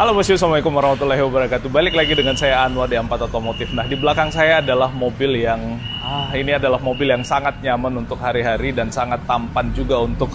Halo bosku, assalamualaikum warahmatullahi wabarakatuh. Balik lagi dengan saya Anwar di Ampat Otomotif. Nah, di belakang saya adalah mobil yang ini adalah mobil yang sangat nyaman untuk hari-hari dan sangat tampan juga untuk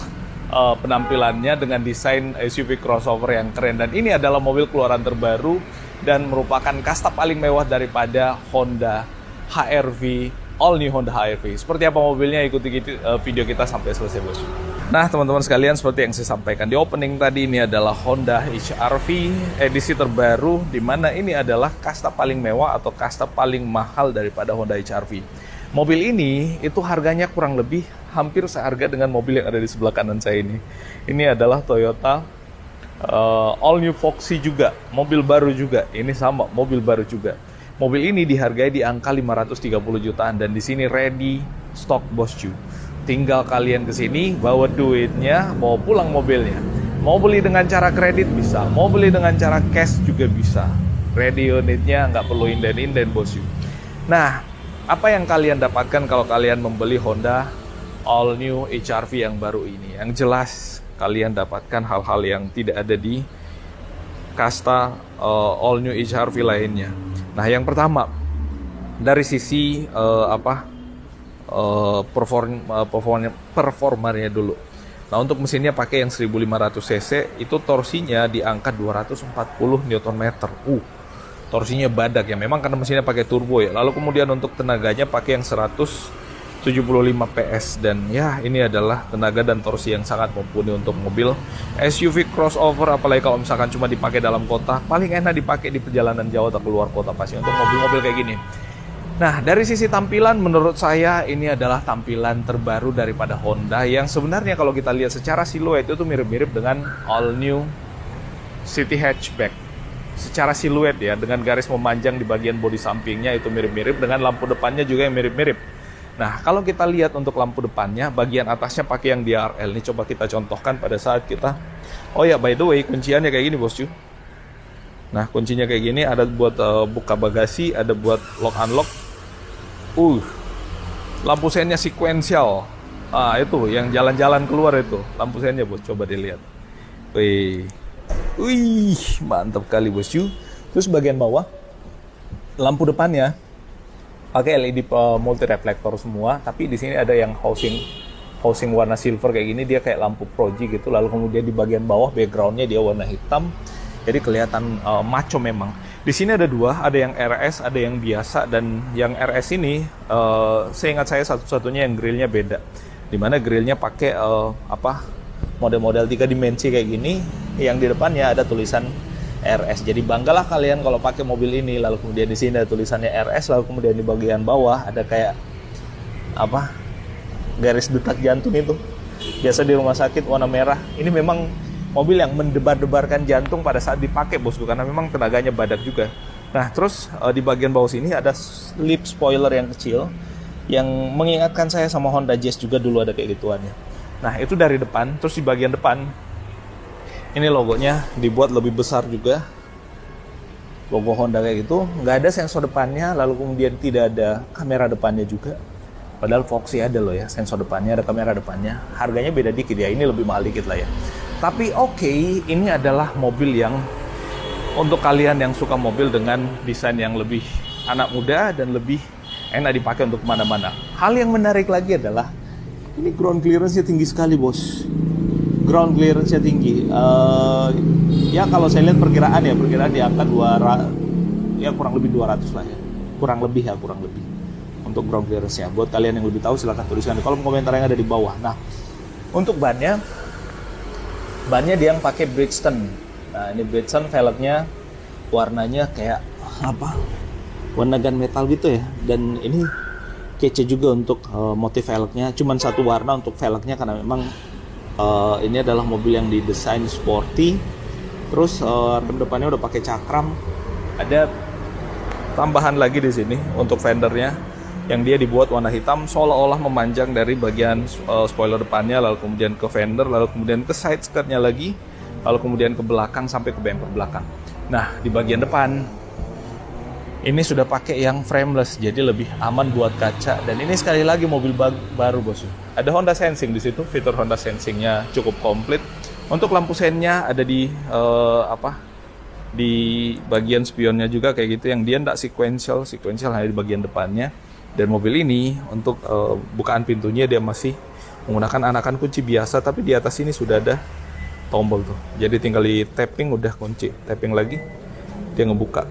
penampilannya dengan desain SUV crossover yang keren. Dan ini adalah mobil keluaran terbaru dan merupakan kasta paling mewah daripada Honda HR-V, all new Honda HR-V. Seperti apa mobilnya? Ikuti video kita sampai selesai bosku. Nah teman-teman sekalian, seperti yang saya sampaikan di opening tadi, ini adalah Honda HR-V edisi terbaru, di mana ini adalah kasta paling mewah atau kasta paling mahal daripada Honda HR-V. Mobil ini itu harganya kurang lebih hampir seharga dengan mobil yang ada di sebelah kanan saya ini. Ini adalah Toyota all new Foxy juga, mobil baru juga. Ini sama, mobil baru juga. Mobil ini dihargai di angka 530 jutaan dan di sini ready stock bosku. Tinggal kalian kesini, bawa duitnya, bawa pulang mobilnya. Mau beli dengan cara kredit bisa, mau beli dengan cara cash juga bisa. Ready unitnya, nggak perlu inden-inden bosku. Nah, apa yang kalian dapatkan kalau kalian membeli Honda all new HR-V yang baru ini? Yang jelas, kalian dapatkan hal-hal yang tidak ada di kasta all new HR-V lainnya. Nah, yang pertama, dari sisi performanya dulu. Nah, untuk mesinnya pakai yang 1500 cc, itu torsinya di angka 240 Nm. Torsinya badak ya, memang karena mesinnya pakai turbo ya. Lalu kemudian untuk tenaganya pakai yang 175 PS dan ya ini adalah tenaga dan torsi yang sangat mumpuni untuk mobil SUV crossover, apalagi kalau misalkan cuma dipakai dalam kota, paling enak dipakai di perjalanan jauh atau keluar kota pasti untuk mobil-mobil kayak gini. Nah, dari sisi tampilan menurut saya ini adalah tampilan terbaru daripada Honda yang sebenarnya kalau kita lihat secara siluet itu mirip-mirip dengan all new City Hatchback. Secara siluet ya, dengan garis memanjang di bagian bodi sampingnya itu mirip-mirip, dengan lampu depannya juga yang mirip-mirip. Nah, kalau kita lihat untuk lampu depannya, bagian atasnya pakai yang DRL. Ini coba kita contohkan pada saat kita... Oh ya, by the way, kunciannya kayak gini bosku. Nah, kuncinya kayak gini, ada buat buka bagasi, ada buat lock-unlock. Lampu sennya sequential. Itu yang jalan-jalan keluar itu lampu sennya bos, coba dilihat. Wih, mantap kali bosku. Terus bagian bawah lampu depannya pakai LED multi reflektor semua, tapi di sini ada yang housing warna silver kayak gini, dia kayak lampu proji gitu. Lalu kemudian di bagian bawah backgroundnya dia warna hitam, jadi kelihatan maco memang. Di sini ada dua, ada yang RS, ada yang biasa, dan yang RS ini seingat saya satu-satunya yang grillnya beda. Dimana grillnya pakai model-model 3 dimensi kayak gini, yang di depannya ada tulisan RS. Jadi banggalah kalian kalau pakai mobil ini. Lalu kemudian di sini ada tulisannya RS, lalu kemudian di bagian bawah ada kayak garis detak jantung itu. Biasa di rumah sakit warna merah. Ini memang mobil yang mendebar-debarkan jantung pada saat dipakai bosku, karena memang tenaganya badak juga. Nah, terus di bagian bawah sini ada lip spoiler yang kecil yang mengingatkan saya sama Honda Jazz juga, dulu ada kayak gituannya. Nah, itu dari depan. Terus di bagian depan ini logonya dibuat lebih besar juga, logo Honda kayak gitu. Nggak ada sensor depannya, lalu kemudian tidak ada kamera depannya juga. Padahal Foxy ada loh ya, sensor depannya, ada kamera depannya. Harganya beda dikit ya, ini lebih mahal dikit lah ya. Tapi oke, ini adalah mobil yang untuk kalian yang suka mobil dengan desain yang lebih anak muda dan lebih enak dipakai untuk kemana-mana. Hal yang menarik lagi adalah ini ground clearance-nya tinggi sekali bos. Ground clearance-nya tinggi. Ya kalau saya lihat perkiraan di angka kurang lebih 200 lah ya. Kurang lebih untuk ground clearance-nya. Buat kalian yang lebih tahu silahkan tuliskan di kolom komentar yang ada di bawah. Nah, untuk bannya dia yang pakai Bridgestone. Nah, ini Bridgestone, velgnya warnanya kayak warna gunmetal gitu ya. Dan ini kece juga untuk motif velgnya. Cuman satu warna untuk velgnya karena memang ini adalah mobil yang didesain sporty. Terus rem depannya udah pakai cakram. Ada tambahan lagi di sini untuk fendernya, yang dia dibuat warna hitam seolah-olah memanjang dari bagian spoiler depannya, lalu kemudian ke fender, lalu kemudian ke side skirtnya lagi, lalu kemudian ke belakang sampai ke bumper belakang. Nah, di bagian depan ini sudah pakai yang frameless, jadi lebih aman buat kaca. Dan ini sekali lagi mobil baru bos. Ada Honda Sensing di situ, fitur Honda Sensingnya cukup komplit. Untuk lampu sennya ada di Di bagian spionnya juga kayak gitu, yang dia nggak sequential hanya di bagian depannya. Dan mobil ini untuk bukaan pintunya dia masih menggunakan anakan kunci biasa, tapi di atas ini sudah ada tombol tuh. Jadi tinggal di tapping udah kunci, tapping lagi dia ngebuka.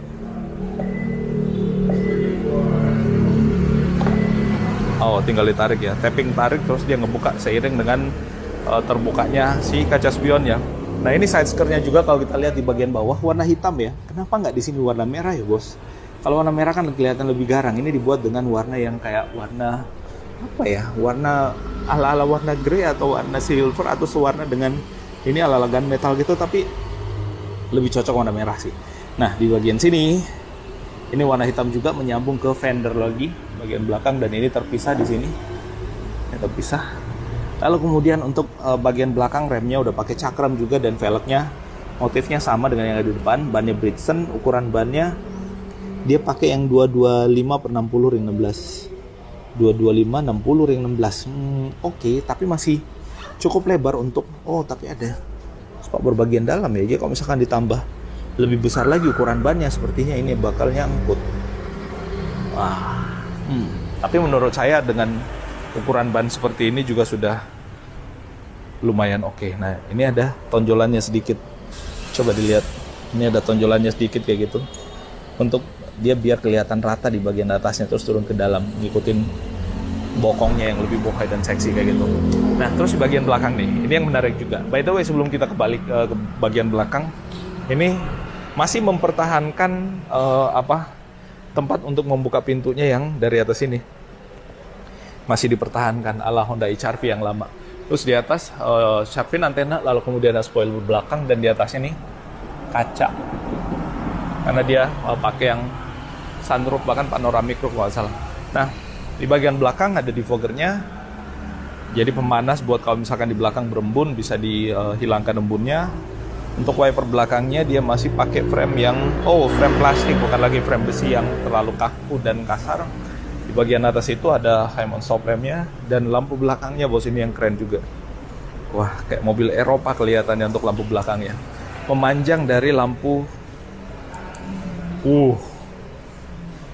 Oh, tinggal ditarik ya, tapping tarik terus dia ngebuka seiring dengan terbukanya si kaca spion ya. Nah ini side skirtnya juga kalau kita lihat di bagian bawah warna hitam ya. Kenapa nggak di sini warna merah ya bos? Kalau warna merah kan kelihatan lebih garang. Ini dibuat dengan warna yang kayak warna apa ya? Warna ala-ala warna grey atau warna silver atau sewarna dengan ini ala-ala gunmetal gitu, tapi lebih cocok warna merah sih. Nah di bagian sini ini warna hitam juga menyambung ke fender lagi bagian belakang, dan ini terpisah di sini. Ini terpisah. Lalu kemudian untuk bagian belakang remnya udah pakai cakram juga, dan velgnya motifnya sama dengan yang ada di depan. Bannya Bridgestone, ukuran bannya dia pakai yang 225 per 60 ring 16. 225 60 ring 16. Oke, tapi masih cukup lebar untuk tapi ada spok berbagian dalam ya. Jadi kalau misalkan ditambah lebih besar lagi ukuran bannya, sepertinya ini bakal nyangkut. Wah. Tapi menurut saya dengan ukuran ban seperti ini juga sudah lumayan oke. Nah ini ada tonjolannya sedikit, coba dilihat, ini ada tonjolannya sedikit kayak gitu, untuk dia biar kelihatan rata di bagian atasnya terus turun ke dalam, ngikutin bokongnya yang lebih bohai dan seksi kayak gitu. Nah terus di bagian belakang nih, ini yang menarik juga. By the way, sebelum kita kebalik ke bagian belakang, ini masih mempertahankan tempat untuk membuka pintunya yang dari atas ini masih dipertahankan ala Honda HR-V yang lama. Terus di atas shark fin antena, lalu kemudian ada spoiler belakang, dan di atasnya nih kaca. Karena dia pakai yang sunroof, bahkan panoramic roof kalau nggak salah. Nah, di bagian belakang ada defoggernya. Jadi pemanas buat kalau misalkan di belakang berembun bisa dihilangkan embunnya. Untuk wiper belakangnya dia masih pakai frame yang frame plastik, bukan lagi frame besi yang terlalu kaku dan kasar. Di bagian atas itu ada High-mount stop lamp-nya, dan lampu belakangnya bos ini yang keren juga. Wah, kayak mobil Eropa kelihatannya untuk lampu belakangnya. Memanjang dari lampu.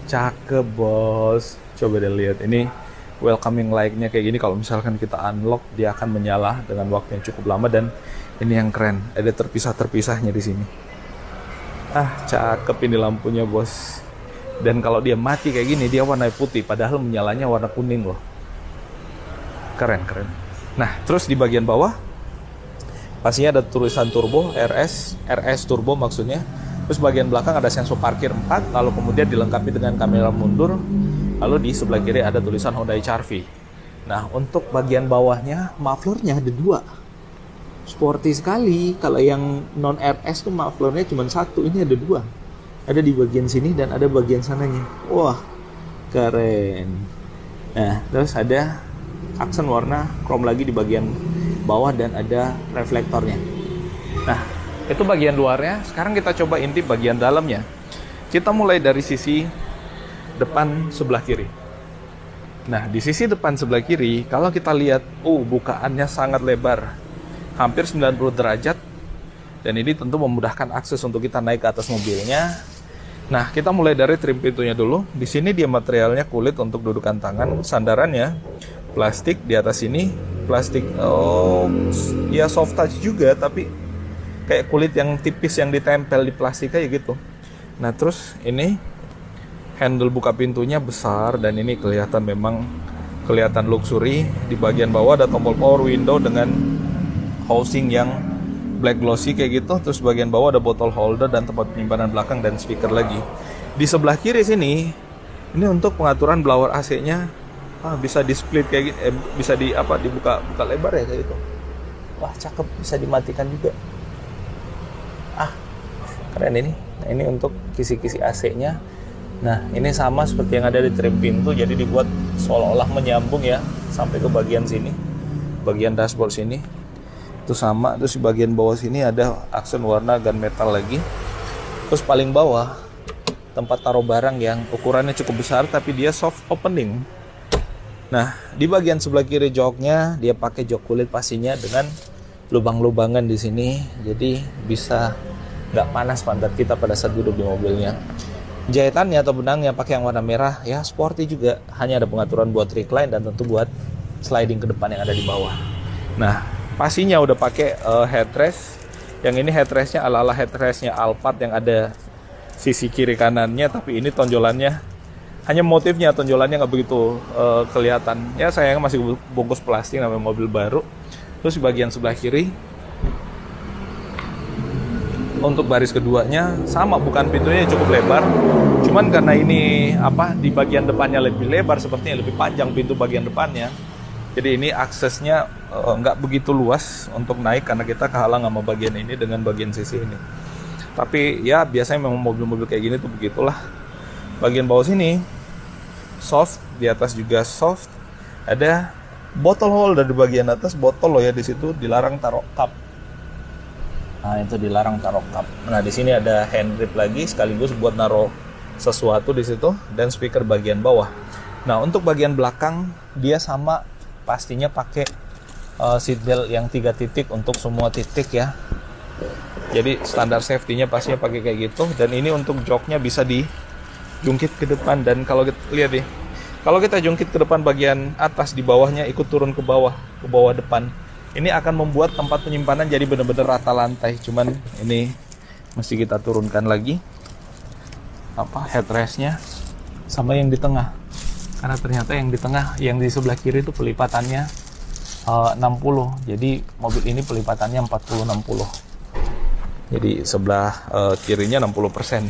Cakep bos. Coba deh lihat ini welcoming light-nya kayak gini. Kalau misalkan kita unlock, dia akan menyala dengan waktu yang cukup lama, dan ini yang keren. Ada terpisah-terpisahnya di sini. Cakep ini lampunya bos. Dan kalau dia mati kayak gini, dia warna putih, padahal menyalanya warna kuning loh. Keren. Nah, terus di bagian bawah pastinya ada tulisan turbo, RS turbo maksudnya. Terus bagian belakang ada sensor parkir 4, lalu kemudian dilengkapi dengan kamera mundur. Lalu di sebelah kiri ada tulisan Honda HR-V. Nah, untuk bagian bawahnya, mufflernya ada 2. Sporty sekali. Kalau yang non RS tuh mufflernya cuma 1, ini ada 2. Ada di bagian sini dan ada bagian sananya. Wah, keren. Nah, terus ada aksen warna chrome lagi di bagian bawah, dan ada reflektornya. Nah, itu bagian luarnya. Sekarang kita coba intip bagian dalamnya. Kita mulai dari sisi depan sebelah kiri. Nah, di sisi depan sebelah kiri, kalau kita lihat, bukaannya sangat lebar. Hampir 90 derajat. Dan ini tentu memudahkan akses untuk kita naik ke atas mobilnya. Nah, kita mulai dari trim pintunya dulu. Di sini dia materialnya kulit untuk dudukan tangan. Sandarannya plastik, di atas ini plastik. Ya soft touch juga, tapi kayak kulit yang tipis yang ditempel di plastik kayak gitu. Nah, terus ini handle buka pintunya besar, dan ini kelihatan luxury. Di bagian bawah ada tombol power window dengan housing yang black glossy kayak gitu. Terus bagian bawah ada bottle holder dan tempat penyimpanan belakang dan speaker lagi. Di sebelah kiri sini, ini untuk pengaturan blower AC-nya. Bisa di split kayak gitu, bisa dibuka lebar ya kayak gitu. Wah, cakep, bisa dimatikan juga. Keren ini. Nah, ini untuk kisi-kisi AC-nya. Nah, ini sama seperti yang ada di trim pintu, jadi dibuat seolah-olah menyambung ya sampai ke bagian sini, bagian dashboard sini. Itu sama. Terus di bagian bawah sini ada aksen warna gunmetal lagi. Terus paling bawah tempat taruh barang yang ukurannya cukup besar, tapi dia soft opening. Nah, di bagian sebelah kiri joknya dia pakai jok kulit pastinya dengan lubang-lubangan di sini, jadi bisa nggak panas pantat kita pada saat duduk di mobilnya. Jahitannya atau benangnya pakai yang warna merah, ya sporty juga. Hanya ada pengaturan buat recline dan tentu buat sliding ke depan yang ada di bawah. Nah, pastinya udah pakai headrest. Yang ini headrestnya ala-ala headrestnya Alphard yang ada sisi kiri kanannya, tapi ini tonjolannya hanya motifnya, tonjolannya nggak begitu kelihatan. Ya sayangnya masih bungkus plastik, namanya mobil baru. Terus di bagian sebelah kiri untuk baris keduanya sama, bukan pintunya cukup lebar, cuman karena ini di bagian depannya lebih lebar, sepertinya lebih panjang pintu bagian depannya, jadi ini aksesnya nggak begitu luas untuk naik karena kita kehalang sama bagian ini dengan bagian sisi ini. Tapi ya biasanya memang mobil-mobil kayak gini tuh begitulah. Bagian bawah sini soft, di atas juga soft, ada bottle holder di bagian atas, botol loh ya, di situ dilarang taruh cup. Nah, itu dilarang taruh cup. Nah, di sini ada hand grip lagi sekaligus buat naruh sesuatu di situ, dan speaker bagian bawah. Nah, untuk bagian belakang dia sama, pastinya pakai seat belt yang 3 titik untuk semua titik ya. Jadi standar safety-nya pastinya pakai kayak gitu, dan ini untuk joknya bisa dijungkit ke depan, dan kalau kita lihat nih, kalau kita jungkit ke depan bagian atas, di bawahnya ikut turun ke bawah depan. Ini akan membuat tempat penyimpanan jadi benar-benar rata lantai. Cuman ini mesti kita turunkan lagi headrestnya sama yang di tengah. Karena ternyata yang di tengah, yang di sebelah kiri itu pelipatannya 60. Jadi mobil ini pelipatannya 40-60. Jadi sebelah kirinya 60%.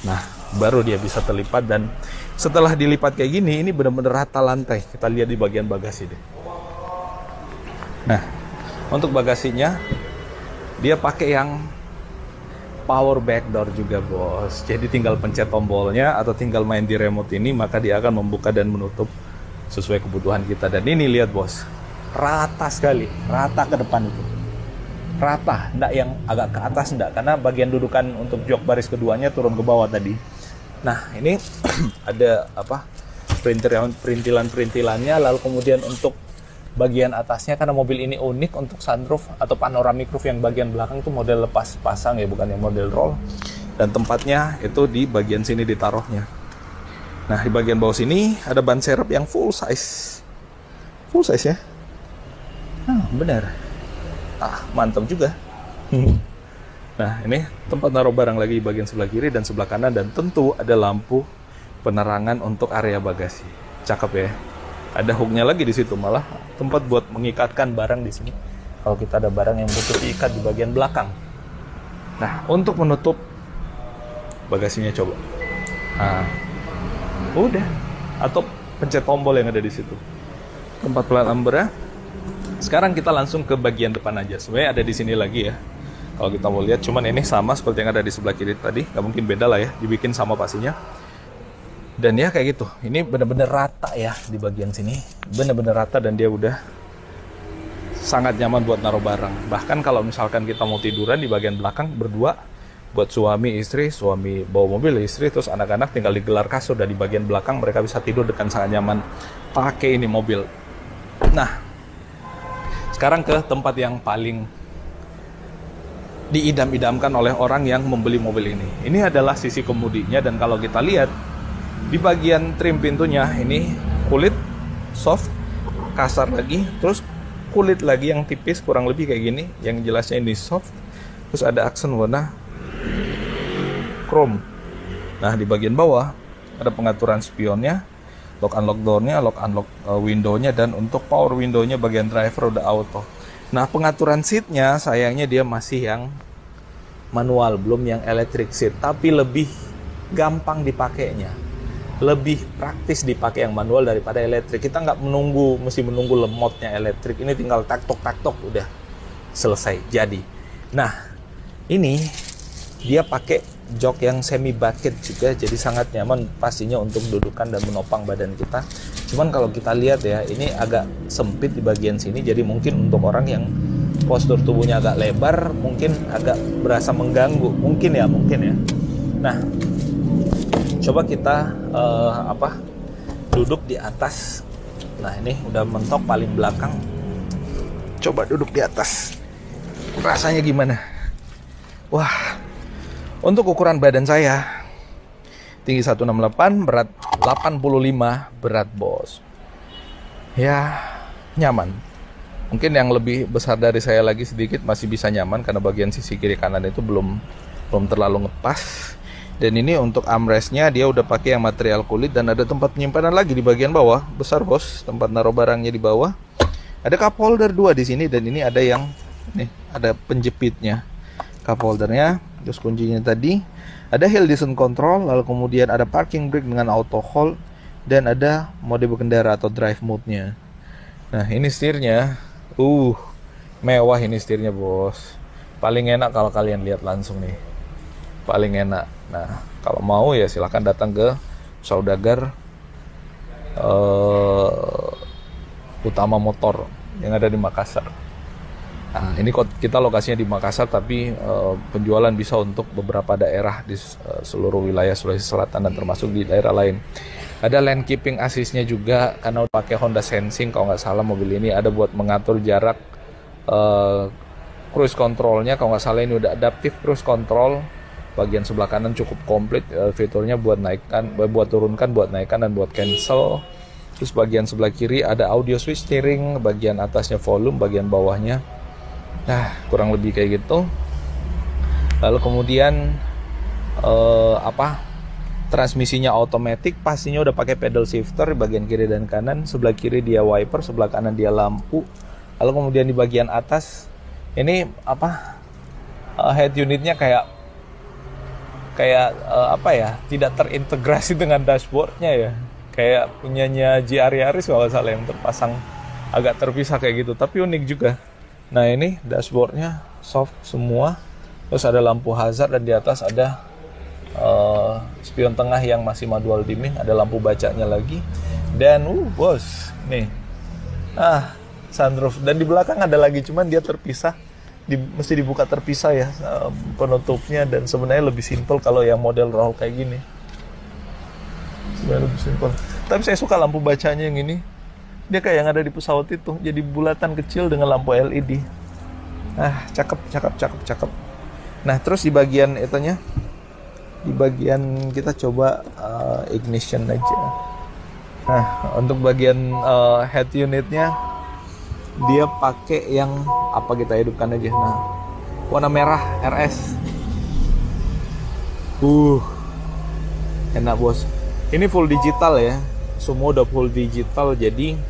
Nah, baru dia bisa terlipat, dan setelah dilipat kayak gini, ini benar-benar rata lantai. Kita lihat di bagian bagasi deh. Nah, untuk bagasinya dia pakai yang power back door juga, bos. Jadi tinggal pencet tombolnya atau tinggal main di remote ini, maka dia akan membuka dan menutup sesuai kebutuhan kita. Dan ini lihat, bos, rata sekali, rata ke depan itu. Rata, enggak yang agak ke atas, enggak, karena bagian dudukan untuk jok baris keduanya turun ke bawah tadi. Nah, ini ada perintilan-perintilannya, lalu kemudian untuk bagian atasnya, karena mobil ini unik, untuk sunroof atau panoramic roof yang bagian belakang itu model lepas pasang ya, bukan yang model roll, dan tempatnya itu di bagian sini ditaruhnya. Nah, di bagian bawah sini ada ban serep yang full size ya. Benar, mantap juga. Nah, ini tempat naruh barang lagi di bagian sebelah kiri dan sebelah kanan, dan tentu ada lampu penerangan untuk area bagasi. Cakep ya. Ada hooknya lagi di situ, malah tempat buat mengikatkan barang di sini. Kalau kita ada barang yang butuh diikat di bagian belakang. Nah, untuk menutup bagasinya coba. Nah, udah. Atau pencet tombol yang ada di situ. Tempat plat number. Sekarang kita langsung ke bagian depan aja. Sebenarnya ada di sini lagi ya. Kalau kita mau lihat, cuman ini sama seperti yang ada di sebelah kiri tadi. Nggak mungkin beda lah ya, dibikin sama pastinya. Dan ya kayak gitu, ini bener-bener rata ya di bagian sini, bener-bener rata, dan dia udah sangat nyaman buat naruh barang. Bahkan kalau misalkan kita mau tiduran di bagian belakang berdua, buat suami istri, suami bawa mobil, istri terus anak-anak tinggal digelar kasur, dan di bagian belakang mereka bisa tidur dengan sangat nyaman pakai ini mobil. Nah, sekarang ke tempat yang paling diidam-idamkan oleh orang yang membeli mobil ini. Ini adalah sisi kemudinya, dan kalau kita lihat di bagian trim pintunya ini kulit soft, kasar lagi, terus kulit lagi yang tipis kurang lebih kayak gini, yang jelasnya ini soft, terus ada aksen warna chrome. Nah, di bagian bawah ada pengaturan spionnya, lock unlock door-nya, lock unlock window-nya, dan untuk power window-nya bagian driver udah auto. Nah, pengaturan seat-nya sayangnya dia masih yang manual, belum yang electric seat, tapi lebih gampang dipakainya. Lebih praktis dipakai yang manual daripada elektrik. Kita nggak mesti menunggu lemotnya elektrik. Ini tinggal tak-tok udah selesai jadi. Nah, ini dia pakai jok yang semi bucket juga, jadi sangat nyaman pastinya untuk dudukan dan menopang badan kita. Cuman kalau kita lihat ya, ini agak sempit di bagian sini, jadi mungkin untuk orang yang postur tubuhnya agak lebar, mungkin agak berasa mengganggu, mungkin ya. Nah, coba kita duduk di atas. Nah, ini udah mentok paling belakang. Coba duduk di atas, rasanya gimana? Wah, Untuk ukuran badan saya, tinggi 168, berat 85 berat bos. Ya, nyaman. Mungkin yang lebih besar dari saya lagi sedikit masih bisa nyaman karena bagian sisi kiri kanan itu belum terlalu ngepas. Dan ini untuk armrestnya dia udah pakai yang material kulit dan ada tempat penyimpanan lagi di bagian bawah, besar bos, tempat naruh barangnya di bawah. Ada cup holder 2 di sini dan ini ada yang nih, ada penjepitnya. Cup holdernya, terus kuncinya tadi. Ada hill descent control, lalu kemudian ada parking brake dengan auto hold dan ada mode berkendara atau drive mode-nya. Nah, ini setirnya. Mewah ini setirnya, bos. Paling enak kalau kalian lihat langsung nih. Paling enak. Nah, kalau mau ya silahkan datang ke Saudagar Utama Motor yang ada di Makassar. Nah, ini kita lokasinya di Makassar, tapi penjualan bisa untuk beberapa daerah di seluruh wilayah Sulawesi Selatan dan termasuk di daerah lain. Ada lane keeping assist-nya juga karena udah pakai Honda Sensing kalau nggak salah mobil ini. Ada buat mengatur jarak. Cruise control-nya kalau nggak salah ini udah adaptive cruise control. Bagian sebelah kanan cukup komplit, fiturnya buat naikkan, buat turunkan, buat naikkan dan buat cancel. Terus bagian sebelah kiri ada audio switch steering, bagian atasnya volume, bagian bawahnya. Nah, kurang lebih kayak gitu. Lalu kemudian transmisinya otomatis, pastinya udah pakai pedal shifter bagian kiri dan kanan. Sebelah kiri dia wiper, sebelah kanan dia lampu. Lalu kemudian di bagian atas ini head unitnya kayak tidak terintegrasi dengan dashboardnya ya, kayak punyanya GR Yaris kalau nggak salah yang terpasang agak terpisah kayak gitu, tapi unik juga. Nah, ini dashboardnya soft semua, terus ada lampu hazard dan di atas ada spion tengah yang masih manual dimming, ada lampu bacanya lagi, dan bos nih sunroof, dan di belakang ada lagi, cuman dia terpisah. Mesti dibuka terpisah ya penutupnya, dan sebenarnya lebih simple kalau yang model roll kayak gini. Sebenarnya lebih simple. Tapi saya suka lampu bacanya yang ini. Dia kayak yang ada di pesawat itu, jadi bulatan kecil dengan lampu LED. Cakep. Nah, terus di bagian itunya, di bagian kita coba ignition aja. Nah, untuk bagian head unitnya dia pakai yang kita hidupkan aja. Nah, warna merah RS. Enak bos. Ini full digital ya. Semua udah full digital, jadi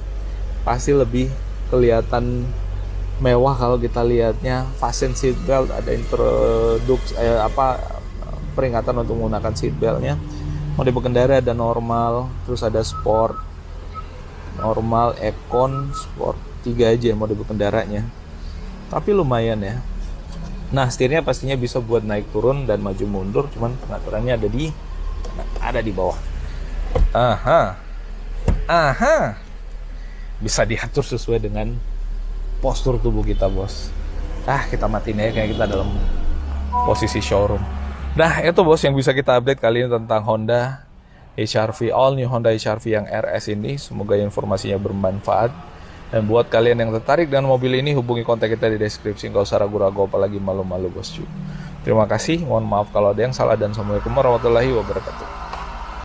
pasti lebih kelihatan mewah kalau kita lihatnya. Fasten seat belt, ada peringatan untuk menggunakan seat beltnya. Mode berkendara ada normal, terus ada sport, normal, econ, sport. 3 aja mode berkendaranya, tapi lumayan ya. Nah, setirnya pastinya bisa buat naik turun dan maju mundur, cuman pengaturannya ada di bawah. Bisa diatur sesuai dengan postur tubuh kita, bos. Kita matiin aja kayak kita dalam posisi showroom. Nah, itu bos yang bisa kita update kali ini tentang Honda HR-V, all new Honda HR-V yang RS ini. Semoga informasinya bermanfaat. Dan buat kalian yang tertarik dengan mobil ini, hubungi kontak kita di deskripsi. Nggak usah ragu-ragu apalagi malu-malu, bosku. Terima kasih, mohon maaf kalau ada yang salah, dan assalamualaikum warahmatullahi wabarakatuh.